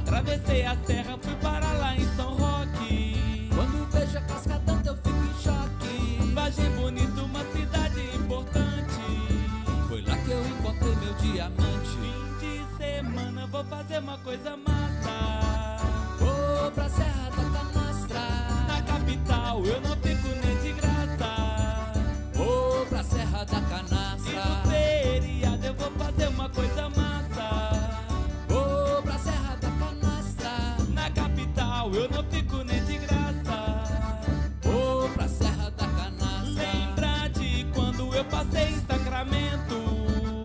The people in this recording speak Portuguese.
Atravessei a serra, fui para lá em São Roque. Quando vejo a casca d'Anta eu fico em choque. Vargem Bonito, uma cidade importante. Foi lá que eu encontrei meu diamante. Fim de semana vou fazer uma coisa massa. Vou pra serra